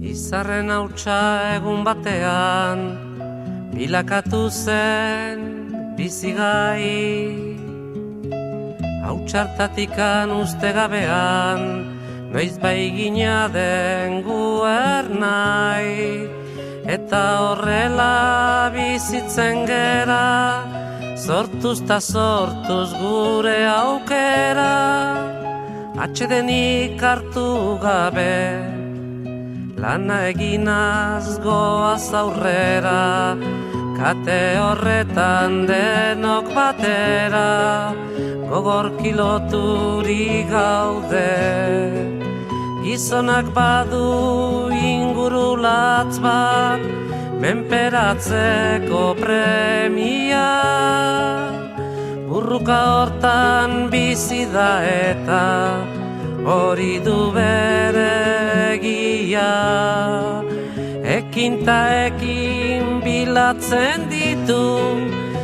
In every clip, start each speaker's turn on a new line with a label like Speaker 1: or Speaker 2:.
Speaker 1: Izarren hautsa egun batean bilakatu zen bizigai. Hautsartatikan uste gabean noiz baigina den guernai. Eta horrela bizitzen gera, sortuz ta sortuz gure aukera. Atsedenik hartu gabe, lana eginaz goaz aurrera. Kate horretan denok batera, gogor kiloturi gaude. Gizonak badu inguru latz bat, menperatzeko premia. Burruka hortan bizi da eta hori du bere egia. Ekin ta ekin bilatzen ditu,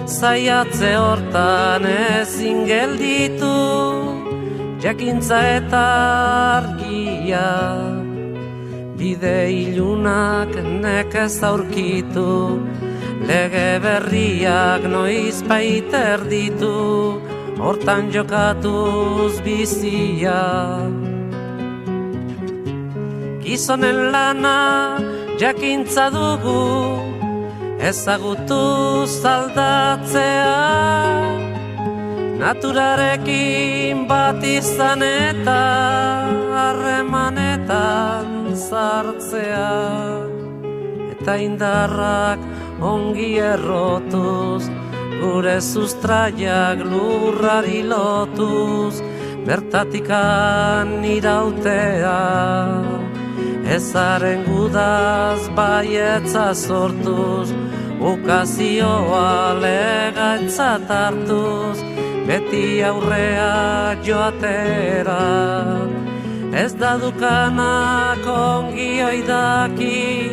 Speaker 1: zaiatze hortan ezin gelditu. Jakintza eta argia, bide ilunak nekez aurkitu. Lege berriak noiz baiter ditu, hortan jokatuz bizia. Gizonen lana jakintza dugu, ezagutuz aldatzea. Naturarekin bat izan eta harremanetan sartzea. Eta indarrak ongi errotuz, gure sustraiak lurrari lotuz, bertatikan irautea. Ezaren gudaz baietza sortuz, ukazioa legaitzat hartuz, beti aurrea joatera. Ez da dukanak ongi oidaki,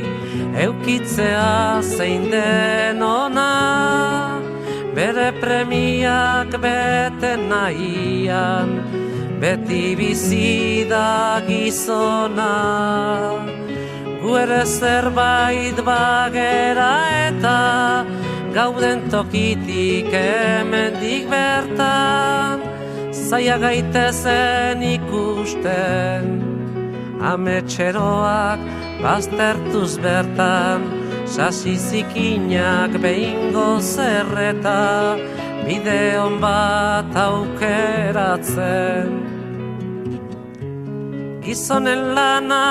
Speaker 1: eukitzea zein den ona. Bere premiak bete nahian, beti bizi da gizona. Gu ere zerbait bagera eta gauden tokitik hemendik bertan. Zaila gaitezen ikusten, ametxeroak baztertuz bertan. Sasi zikinak behingo zerreta, bideon bat aukeratzen. Gizonen lana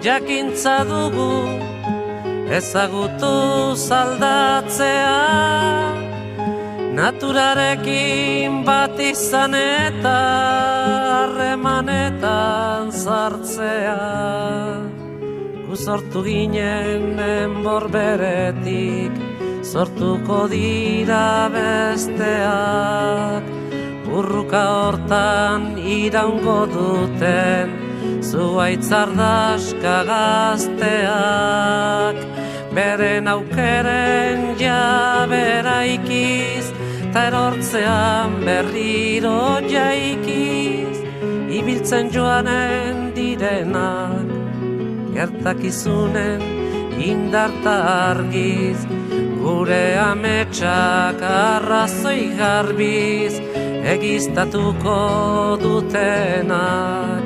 Speaker 1: jakintza dugu, ezagutuz aldatzea. Naturarekin bat izan eta harremanetan sartzea. Gu sortu ginen enborberetik, sortuko dira besteak. Burruka hortan iraungo duten, zuhaitz ardaska gazteak. Beren aukeren jabera ikiz, ta erortzean berriro jaikiz. Ibiltzen joanen direnak, gertakizunen indarta argiz. Gure ametsak arrazoi garbiz, egiztatuko dutenak.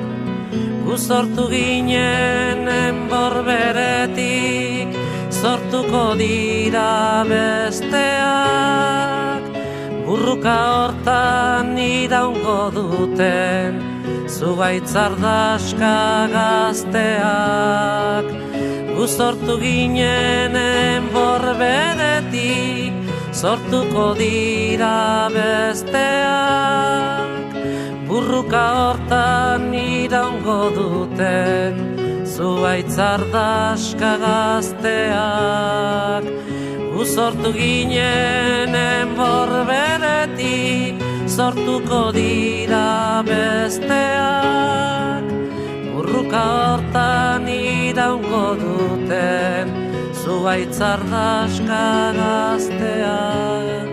Speaker 1: Gu sortu ginen enborberetik, sortuko dira besteak. Burruka hortan iraungo duten, zuhaitz ardaska gazteak. Gu sortu ginen enborberetik, sortuko dira besteak. Burruka hortan iraungo duten, zuhaitz ardaska gazteak. Gu sortu ginen enborberetik, sortuko dira besteak. Burruka hortan iraungo duten, zuhaitz ardaska gazteak.